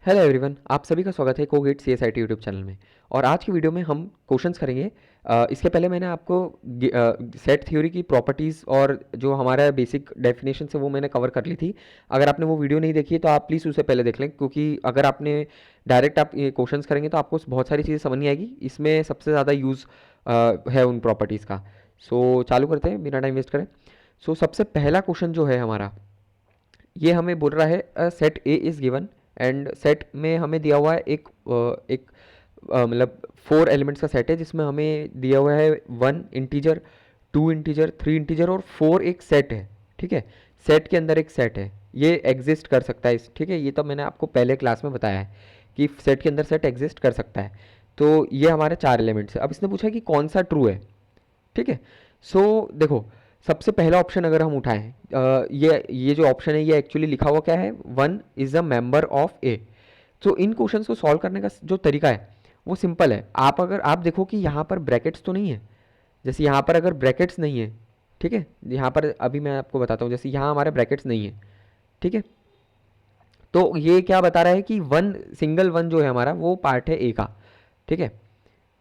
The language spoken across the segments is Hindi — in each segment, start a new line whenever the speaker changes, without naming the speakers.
हेलो एवरीवन, आप सभी का स्वागत है कोगेट CSIT यूट्यूब चैनल में। और आज की वीडियो में हम क्वेश्चंस करेंगे। इसके पहले मैंने आपको सेट थ्योरी की प्रॉपर्टीज़ और जो हमारा बेसिक डेफिनेशन है वो मैंने कवर कर ली थी। अगर आपने वो वीडियो नहीं देखी है तो आप प्लीज़ उसे पहले देख लें, क्योंकि अगर आपने डायरेक्ट आप ये क्वेश्चंस करेंगे तो आपको बहुत सारी चीज़ें समझ नहीं आएगी। इसमें सबसे ज़्यादा यूज़ है उन प्रॉपर्टीज़ का। सो चालू करते हैं बिना टाइम वेस्ट करें। सो सबसे पहला क्वेश्चन जो है हमारा, ये हमें बोल रहा है set A is given and set में हमें दिया हुआ है एक मतलब 4 एलिमेंट्स का सेट है, जिसमें हमें दिया हुआ है 1 इंटीजर, 2 इंटीजर, 3 इंटीजर और 4 एक सेट है। ठीक है, सेट के अंदर एक सेट है, ये एग्जिस्ट कर सकता है इस, ठीक है। ये तो मैंने आपको पहले क्लास में बताया है कि सेट के अंदर सेट एग्जिस्ट कर सकता है। तो ये हमारे 4 एलिमेंट्स है। अब इसने पूछा कि कौन सा ट्रू है। ठीक है, सो देखो, सबसे पहला ऑप्शन अगर हम उठाएं, ये जो ऑप्शन है ये एक्चुअली लिखा हुआ क्या है, 1 is a member of A. तो इन क्वेश्चंस को सॉल्व करने का जो तरीका है वो सिंपल है। आप देखो कि यहाँ पर ब्रैकेट्स तो नहीं है। जैसे यहाँ पर अगर ब्रैकेट्स नहीं है, ठीक है, यहाँ पर अभी मैं आपको बताता हूँ, जैसे यहाँ हमारे ब्रैकेट्स नहीं है, ठीक है, तो ये क्या बता रहा है कि वन, सिंगल वन जो है हमारा वो पार्ट है ए का। ठीक है,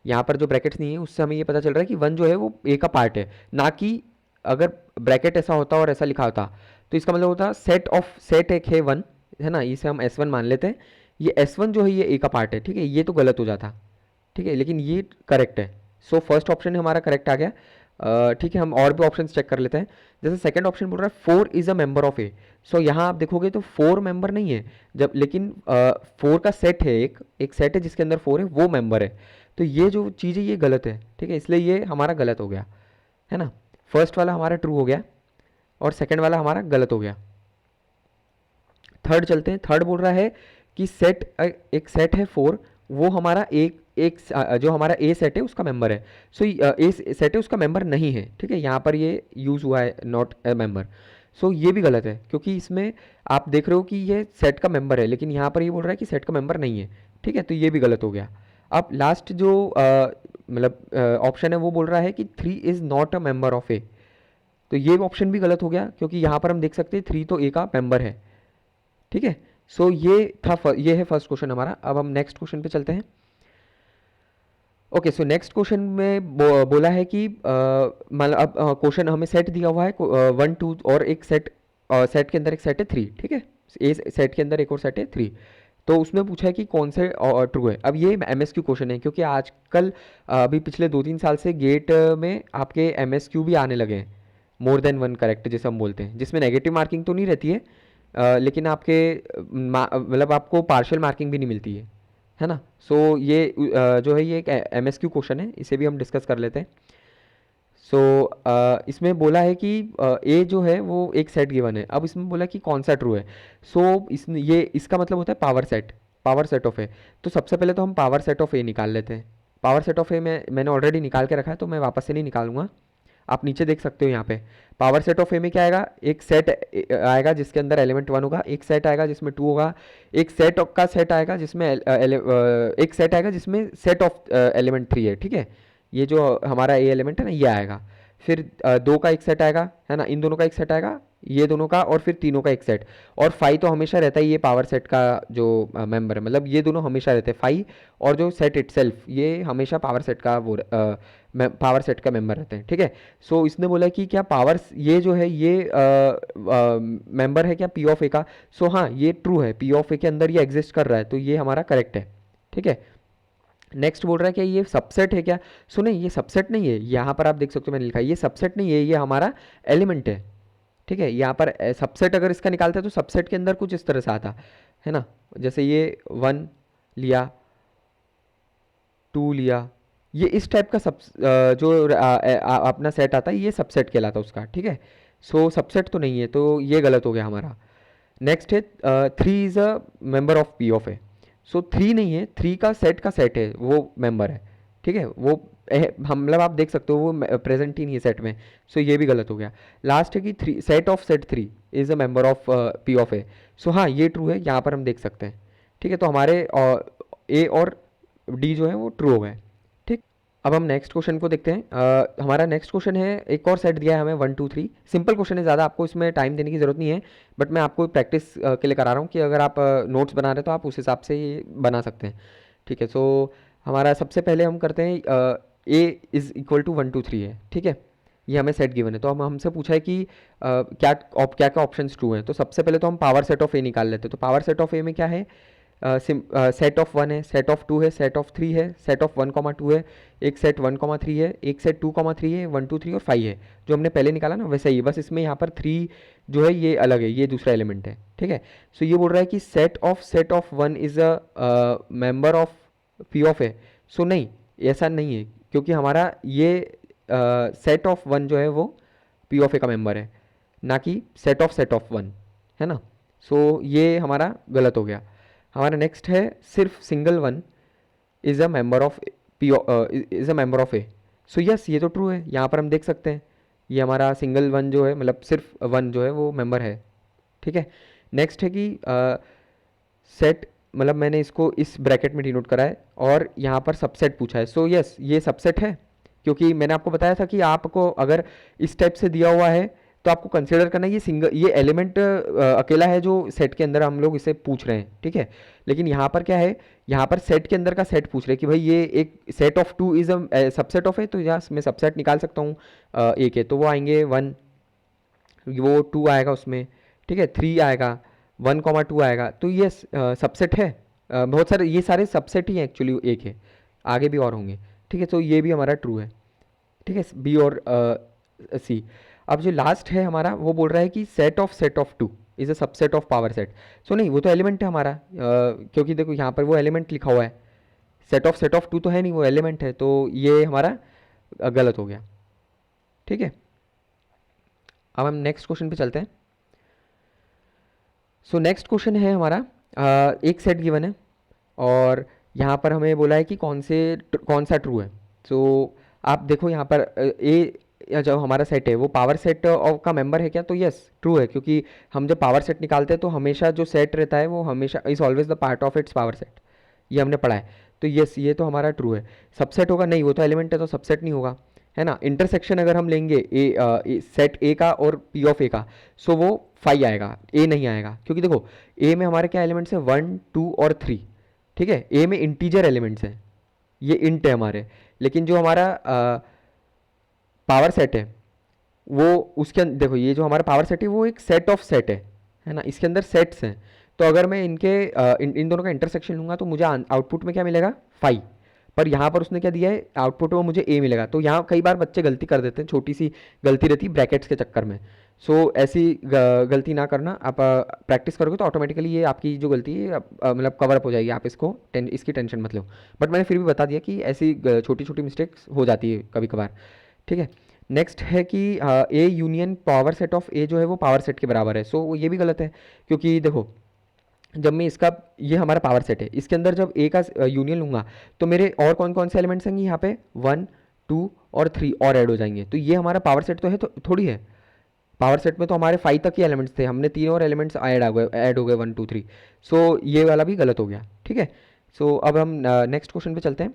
यहाँ पर जो ब्रैकेट्स नहीं है उससे हमें ये पता चल रहा है कि वन जो है वो ए का पार्ट है, ना कि अगर ब्रैकेट ऐसा होता और ऐसा लिखा होता तो इसका मतलब होता सेट एक है वन, है ना, इसे हम S1 मान लेते हैं। ये S1 जो है ये ए का पार्ट है, ठीक है, ये तो गलत हो जाता। ठीक है, लेकिन ये करेक्ट है। सो फर्स्ट ऑप्शन हमारा करेक्ट आ गया। ठीक है, हम और भी ऑप्शन चेक कर लेते हैं। जैसे सेकंड ऑप्शन बोल रहा है 4 is a member of A. सो यहाँ आप देखोगे तो 4 मेंबर नहीं है, जब लेकिन 4 का सेट है, एक सेट है जिसके अंदर 4 है, वो मेंबर है। तो ये जो चीज़ है ये गलत है। ठीक है, इसलिए ये हमारा गलत हो गया, है ना। फर्स्ट वाला हमारा ट्रू हो गया और सेकंड वाला हमारा गलत हो गया। थर्ड चलते हैं। थर्ड बोल रहा है कि एक सेट है 4, वो हमारा एक एक जो हमारा ए सेट है उसका मेंबर है। सो ए सेट है उसका मेंबर नहीं है। ठीक है, यहाँ पर ये यूज़ हुआ है नॉट ए मेंबर। सो ये भी गलत है, क्योंकि इसमें आप देख रहे हो कि ये सेट का मेंबर है, लेकिन यहाँ पर ये बोल रहा है कि सेट का मेंबर नहीं है। ठीक है, तो ये भी गलत हो गया। अब लास्ट जो मतलब ऑप्शन है वो बोल रहा है कि 3 is not a member of A. तो ये ऑप्शन भी गलत हो गया, क्योंकि यहाँ पर हम देख सकते हैं 3 तो ए का मेंबर है। ठीक है, सो ये है फर्स्ट क्वेश्चन हमारा। अब हम नेक्स्ट क्वेश्चन पे चलते हैं। ओके, सो नेक्स्ट क्वेश्चन में बोला है कि मतलब अब क्वेश्चन हमें सेट दिया हुआ है 1 2 और एक सेट, सेट के अंदर एक सेट है 3। ठीक है, ए सेट के अंदर एक और सेट है 3। तो उसमें पूछा है कि कौन से ट्रू है। अब ये MSQ क्वेश्चन है, क्योंकि आजकल अभी पिछले 2-3 साल से गेट में आपके MSQ भी आने लगे हैं, मोर देन वन करेक्ट जिसे हम बोलते हैं, जिसमें नेगेटिव मार्किंग तो नहीं रहती है, लेकिन आपके मतलब आपको पार्शियल मार्किंग भी नहीं मिलती है ना। सो ये जो है ये एक MSQ क्वेश्चन है, इसे भी हम डिस्कस कर लेते हैं। सो इसमें बोला है कि ए जो है वो एक सेट गिवन है। अब इसमें बोला कि कौन सा ट्रू है। सो ये इसका मतलब होता है पावर सेट ऑफ ए। तो सबसे पहले तो हम पावर सेट ऑफ ए निकाल लेते हैं। पावर सेट ऑफ ए में मैंने ऑलरेडी निकाल के रखा है, तो मैं वापस से नहीं निकालूंगा। आप नीचे देख सकते हो यहाँ पे पावर सेट ऑफ ए में क्या आएगा, एक सेट आएगा जिसके अंदर एलिमेंट 1 होगा, एक सेट आएगा जिसमें 2 होगा, एक सेट का सेट आएगा जिसमें एक सेट आएगा जिसमें सेट ऑफ एलिमेंट 3 है। ठीक है, ये जो हमारा ए एलिमेंट है ना ये आएगा। फिर 2 का एक सेट आएगा, है ना, इन दोनों का एक सेट आएगा, ये दोनों का, और फिर तीनों का एक सेट। और 5 तो हमेशा रहता है, ये पावर सेट का जो मेंबर है, मतलब ये दोनों हमेशा रहते हैं 5, और जो सेट इटसेल्फ ये हमेशा पावर सेट का वो पावर सेट का मेंबर रहते हैं। ठीक है, सो इसने बोला कि क्या पावर ये जो है ये मेंबर है क्या पी ऑफ ए का। सो हाँ, ये ट्रू है, पी ऑफ ए के अंदर ये एग्जिस्ट कर रहा है, तो ये हमारा करेक्ट है। ठीक है, नेक्स्ट बोल रहा है कि ये सबसेट है क्या। सो नहीं, ये सबसेट नहीं है। यहाँ पर आप देख सकते हो मैंने लिखा है ये सबसेट नहीं है, ये हमारा एलिमेंट है। ठीक है, यहाँ पर सबसेट अगर इसका निकालते हैं तो सबसेट के अंदर कुछ इस तरह से आता है ना, जैसे ये 1 लिया, 2 लिया, ये इस टाइप का जो अपना सेट आता है ये सबसेट कहलाता है उसका। ठीक है, सो सबसेट तो नहीं है, तो ये गलत हो गया हमारा। नेक्स्ट है 3 is a member of P of A. So 3 नहीं है, 3 का सेट है वो मेंबर है। ठीक है, वो हम मतलब आप देख सकते हो वो प्रेजेंट ही नहीं है सेट में। सो ये भी गलत हो गया। लास्ट है कि 3 set 3 is a member of P of A. So हाँ, ये ट्रू है, यहाँ पर हम देख सकते हैं। ठीक है, तो हमारे ए और डी जो है वो ट्रू हो गए। ठीक, अब हम नेक्स्ट क्वेश्चन को देखते हैं। हमारा नेक्स्ट क्वेश्चन है, एक और सेट दिया है हमें 1 2 3। सिंपल क्वेश्चन है, ज़्यादा आपको इसमें टाइम देने की ज़रूरत नहीं है, बट मैं आपको प्रैक्टिस के लिए करा रहा हूँ कि अगर आप नोट्स बना रहे हो तो आप उस हिसाब से ये बना सकते हैं। ठीक है, सो हमारा सबसे पहले हम करते हैं ए इज़ इक्वल टू 1 2 3 है। ठीक है, ये हमें सेट गिवन है, तो हम हमसे पूछा है कि क्या क्या क्या ऑप्शंस ट्रू हैं। तो सबसे पहले तो हम पावर सेट ऑफ ए निकाल लेते हैं। तो पावर सेट ऑफ ए में क्या है, सेट ऑफ 1 है, सेट ऑफ 2 है, सेट ऑफ 3 है, सेट ऑफ 1,2 है, एक सेट 1,3 है, एक सेट 2,3 है, 1 2 3 और 5 है। जो हमने पहले निकाला ना वैसे ही, बस इसमें यहाँ पर 3 जो है ये अलग है, ये दूसरा एलिमेंट है। ठीक है, सो ये बोल रहा है कि set of 1 is a member of P of A. So नहीं, ऐसा नहीं है, क्योंकि हमारा ये सेट ऑफ 1 जो है वो पी ऑफ ए का मेंबर है, ना कि सेट ऑफ 1, है ना। सो ये हमारा गलत हो गया। हमारा नेक्स्ट है सिर्फ single 1 is a member of P is a member of A. So yes, ये तो ट्रू है, यहाँ पर हम देख सकते हैं ये हमारा सिंगल 1 जो है, मतलब सिर्फ 1 जो है वो मेंबर है। ठीक है, नेक्स्ट है कि सेट, मतलब मैंने इसको इस ब्रैकेट में डिनोट करा है और यहाँ पर सबसेट पूछा है। सो यस, ये सबसेट है, क्योंकि मैंने आपको बताया था कि आपको अगर इस टाइप से दिया हुआ है तो आपको कंसिडर करना है ये सिंगल, ये एलिमेंट अकेला है जो सेट के अंदर हम लोग इसे पूछ रहे हैं। ठीक है, लेकिन यहाँ पर क्या है, यहाँ पर सेट के अंदर का सेट पूछ रहे हैं कि भाई ये एक set of 2 is a subset of है, तो यहाँ मैं सबसेट निकाल सकता हूँ ए के, तो वो आएंगे 1, वो 2 आएगा उसमें। ठीक है, 3 आएगा, 1,2 आएगा, तो ये सबसेट है। बहुत सारे ये सारे सबसेट ही हैं एक्चुअली एक है, आगे भी और होंगे। ठीक है, तो ये भी हमारा ट्रू है। ठीक है, बी और सी। अब जो लास्ट है हमारा, वो बोल रहा है कि set of 2 is a subset of power set. So नहीं, वो तो एलिमेंट है हमारा, क्योंकि देखो यहाँ पर वो एलिमेंट लिखा हुआ है, सेट ऑफ 2 तो है नहीं, वो एलिमेंट है, तो ये हमारा गलत हो गया। ठीक है, अब हम नेक्स्ट क्वेश्चन पे चलते हैं। सो नेक्स्ट क्वेश्चन है हमारा, एक सेट गिवन है और यहाँ पर हमें बोला है कि कौन सा ट्रू है। सो आप देखो यहाँ पर ए जो हमारा सेट है वो पावर सेट ऑफ का मेंबर है क्या, तो यस ट्रू है, क्योंकि हम जब पावर सेट निकालते हैं तो हमेशा जो सेट रहता है वो हमेशा is always the part of its power set, ये हमने पढ़ा है। तो यस, ये तो हमारा ट्रू है। सबसेट होगा नहीं, वो तो एलिमेंट है तो सबसेट नहीं होगा, है ना। इंटरसेक्शन अगर हम लेंगे सेट ए का और पी ऑफ ए का, सो वो 5 आएगा, ए नहीं आएगा, क्योंकि देखो ए में हमारे क्या एलिमेंट्स हैं, 1 2 और 3। ठीक है, ए में इंटीजर एलिमेंट्स हैं, ये इंट है हमारे, लेकिन जो हमारा पावर सेट है वो उसके अंदर देखो, ये जो हमारा पावर सेट है वो एक सेट ऑफ सेट है ना, इसके अंदर सेट्स हैं। तो अगर मैं इन दोनों का इंटरसेक्शन लूँगा तो मुझे आउटपुट में क्या मिलेगा, 5। पर यहाँ पर उसने क्या दिया है, आउटपुट में मुझे ए मिलेगा। तो यहाँ कई बार बच्चे गलती कर देते हैं, छोटी सी गलती रहती है ब्रैकेट्स के चक्कर में। सो ऐसी गलती ना करना, आप प्रैक्टिस करोगे तो ऑटोमेटिकली ये आपकी जो गलती है मतलब कवर अप हो जाएगी, आप इसकी टेंशन मत लो। बट मैंने फिर भी बता दिया कि ऐसी छोटी छोटी मिस्टेक्स हो जाती है कभी कभार। ठीक है, नेक्स्ट है कि A union power set of A जो है वो पावर सेट के बराबर है। सो ये भी गलत है, क्योंकि देखो जब मैं इसका, ये हमारा पावर सेट है, इसके अंदर जब ए का यूनियन लूँगा तो मेरे और कौन कौन से एलिमेंट्स होंगे यहाँ पे, 1 2 और 3 और ऐड हो जाएंगे। तो ये हमारा पावर सेट तो है, तो थोड़ी है, पावर सेट में तो हमारे 5 तक ही एलिमेंट्स थे, हमने 3 और एलिमेंट्स ऐड हो गए 1 2 3। सो ये वाला भी गलत हो गया। ठीक है, सो अब हम नेक्स्ट क्वेश्चन पे चलते हैं।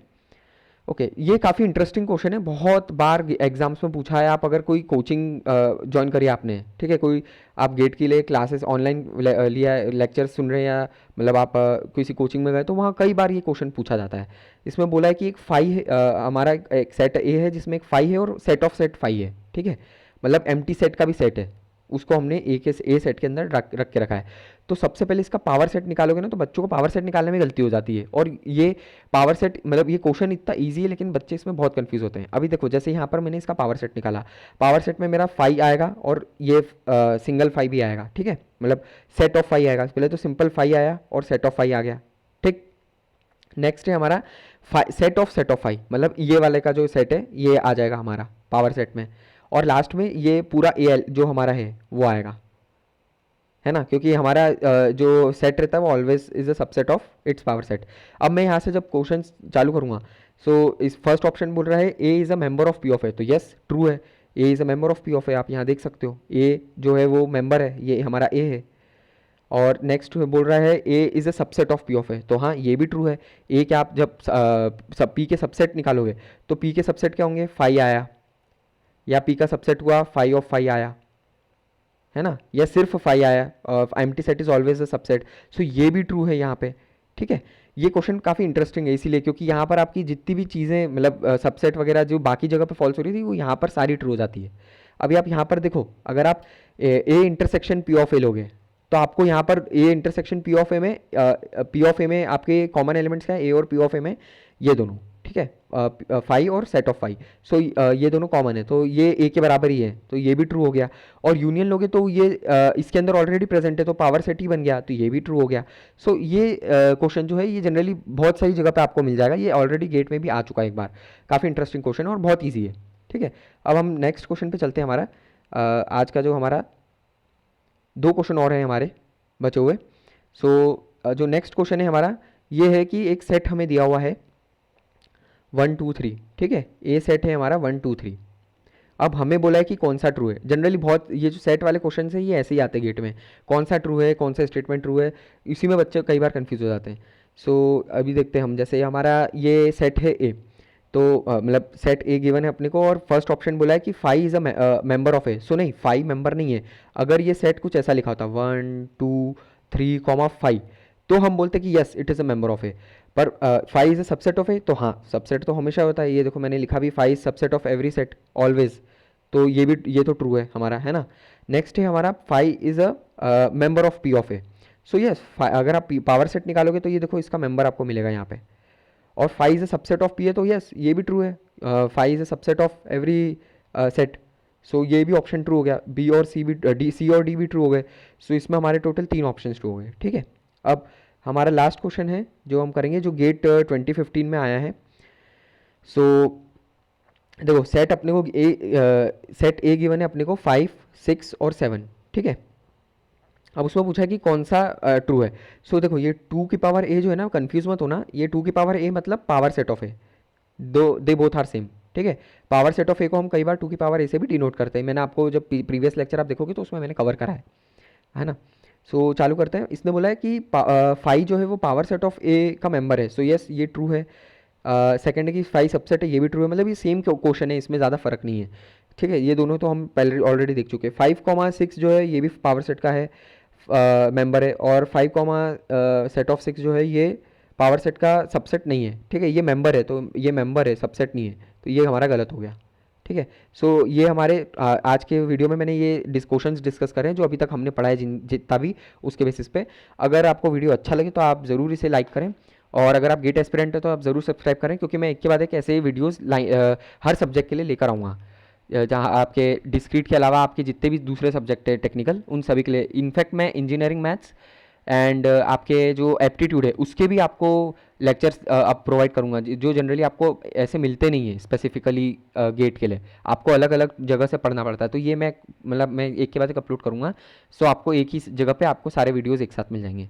ओके, ये काफ़ी इंटरेस्टिंग क्वेश्चन है, बहुत बार एग्जाम्स में पूछा है। आप अगर कोई कोचिंग ज्वाइन करी आपने, ठीक है, कोई आप गेट के लिए क्लासेस ऑनलाइन लिया, लेक्चर्स सुन रहे हैं, या मतलब आप किसी कोचिंग में गए तो वहाँ कई बार ये क्वेश्चन पूछा जाता है। इसमें बोला है कि एक 5 है, हमारा एक सेट ए है जिसमें एक 5 है और सेट ऑफ सेट 5 है। ठीक है, मतलब एम्प्टी सेट का भी सेट है, उसको हमने ए सेट के अंदर रख के रखा है। तो सबसे पहले इसका पावर सेट निकालोगे ना, तो बच्चों को पावर सेट निकालने में गलती हो जाती है। और ये पावर सेट, मतलब ये क्वेश्चन इतना इजी है लेकिन बच्चे इसमें बहुत कंफ्यूज होते हैं। अभी देखो जैसे यहाँ पर मैंने इसका पावर सेट निकाला, पावर सेट में मेरा 5 आएगा और ये सिंगल 5 भी आएगा। ठीक है, मतलब सेट ऑफ 5 आएगा, पहले तो सिंपल 5 आया और सेट ऑफ 5 आ गया। ठीक, नेक्स्ट है हमारा सेट ऑफ 5, मतलब ये वाले का जो सेट है ये आ जाएगा हमारा पावर सेट में, और लास्ट में ये पूरा ए जो हमारा है वो आएगा, है ना, क्योंकि हमारा जो सेट रहता है वो always is a subset of its power set. अब मैं यहाँ से जब क्वेश्चन चालू करूँगा, सो इस फर्स्ट ऑप्शन बोल रहा है A is a member of P of A, तो यस ट्रू है, A is a member of P of A. आप यहाँ देख सकते हो ए जो है वो मेंबर है, ये हमारा ए है। और नेक्स्ट बोल रहा है A is a subset of P of A, तो हाँ ये भी ट्रू है। ए क्या आप जब सब पी के सबसेट निकालोगे तो पी के सबसेट क्या होंगे, फाइव आया, या पी का सबसेट हुआ फाइव ऑफ फाइव आया, है ना, या सिर्फ फाइव आया, empty set is always a subset. So ये भी ट्रू है यहाँ पे, ठीक है। ये क्वेश्चन काफ़ी इंटरेस्टिंग है इसीलिए क्योंकि यहाँ पर आपकी जितनी भी चीज़ें मतलब सबसेट वगैरह जो बाकी जगह पे फॉल्स हो रही थी वो यहाँ पर सारी ट्रू हो जाती है। अभी आप यहाँ पर देखो, अगर आप ए इंटरसेक्शन पी ऑफ ए लोगे तो आपको यहाँ पर ए इंटरसेक्शन पी ऑफ ए में आपके कॉमन एलिमेंट्स क्या है, ए और पी ऑफ ए में ये दोनों, ठीक है, फाइव और सेट ऑफ फाइव। सो ये दोनों कॉमन है तो ये ए के बराबर ही है, तो ये भी ट्रू हो गया। और यूनियन लोगे तो ये इसके अंदर ऑलरेडी प्रेजेंट है तो पावर सेट ही बन गया, तो ये भी ट्रू हो गया। सो ये क्वेश्चन जो है ये जनरली बहुत सारी जगह पे आपको मिल जाएगा, ये ऑलरेडी गेट में भी आ चुका है एक बार। काफ़ी इंटरेस्टिंग क्वेश्चन है और बहुत ईजी है, ठीक है। अब हम नेक्स्ट क्वेश्चन पे चलते हैं। हमारा आज का जो हमारा दो क्वेश्चन और हैं हमारे बचे हुए। सो जो नेक्स्ट क्वेश्चन है हमारा ये है कि एक सेट हमें दिया हुआ है 1 2 3, ठीक है, ए सेट है हमारा 1 2 3। अब हमें बोला है कि कौन सा ट्रू है। जनरली बहुत ये जो सेट वाले क्वेश्चन है ये ऐसे ही आते हैं गेट में, कौन सा ट्रू है, कौन सा स्टेटमेंट ट्रू है, इसी में बच्चे कई बार कंफ्यूज हो जाते हैं। सो अभी देखते हैं हम, जैसे हमारा ये सेट है ए, तो मतलब सेट ए गिवन है अपने को और फर्स्ट ऑप्शन बोला है कि five is a member of A. So नहीं, फाइव मेंबर नहीं है। अगर ये सेट कुछ ऐसा लिखा होता 1 2 3 5, तो हम बोलते कि yes it is a member of A. पर five is a subset of A, तो हाँ सबसेट तो हमेशा होता है। ये देखो मैंने लिखा भी five subset of every set always, तो ये भी ये तो ट्रू है हमारा, है ना। नेक्स्ट है हमारा five is a member of P of A. So yes अगर आप पावर सेट निकालोगे तो ये देखो इसका मेंबर आपको मिलेगा यहाँ पे। और five is a subset of P है तो यस ये भी ट्रू है, five is a subset of every set. So ये भी ऑप्शन ट्रू हो गया। बी और सी भी सी और डी भी ट्रू हो गए। सो इसमें हमारे टोटल 3 ऑप्शन ट्रू हो गए, ठीक है। अब हमारा लास्ट क्वेश्चन है जो हम करेंगे, जो गेट 2015 में आया है। सो देखो सेट अपने को सेट ए गिवन है अपने को 5 6 और 7, ठीक है। अब उसमें पूछा है कि कौन सा ट्रू है। सो देखो ये 2 की पावर ए जो है ना, कंफ्यूज मत होना, ये 2 की पावर ए मतलब power set of A, they both are same, ठीक है। पावर सेट ऑफ ए को हम कई बार 2 की पावर ए से भी डिनोट करते हैं। मैंने आपको जब प्रीवियस लेक्चर आप देखोगे तो उसमें मैंने कवर करा है ना। सो चालू करते हैं। इसने बोला है कि फाइव जो है वो पावर सेट ऑफ ए का मेंबर है। सो यस ये ट्रू है। सेकंड है कि फाइव सबसेट है, ये भी ट्रू है। मतलब ये सेम क्वेश्चन है, इसमें ज़्यादा फर्क नहीं है, ठीक है। ये दोनों तो हम पहले ऑलरेडी देख चुके हैं। 5 6 जो है ये भी पावर सेट का है मेंबर है, और 5 सेट ऑफ 6 जो है ये पावर सेट का सबसेट नहीं है, ठीक है। ये मेंबर है, तो ये मेंबर है, सबसेट नहीं है, तो ये हमारा गलत हो गया, ठीक है। सो ये हमारे आज के वीडियो में मैंने ये क्वेश्चंस डिस्कस करे हैं जो अभी तक हमने पढ़ा है जितना भी, उसके बेसिस पे। अगर आपको वीडियो अच्छा लगे तो आप ज़रूर इसे लाइक करें, और अगर आप गेट एस्पिरेंट है तो आप ज़रूर सब्सक्राइब करें, क्योंकि मैं एक के बाद एक ऐसे वीडियोज़ हर सब्जेक्ट के लिए लेकर आऊँगा, जहाँ आपके डिस्क्रीट के अलावा आपके जितने भी दूसरे सब्जेक्ट है टेक्निकल, उन सभी के लिए। इनफैक्ट मैं इंजीनियरिंग मैथ्स एंड आपके जो एप्टीट्यूड है उसके भी आपको लेक्चर्स अब प्रोवाइड करूँगा, जो जनरली आपको ऐसे मिलते नहीं है स्पेसिफिकली गेट के लिए, आपको अलग अलग जगह से पढ़ना पड़ता है। तो ये मैं मतलब मैं एक के बाद एक अपलोड करूँगा, सो आपको एक ही जगह पे आपको सारे वीडियोज़ एक साथ मिल जाएंगे।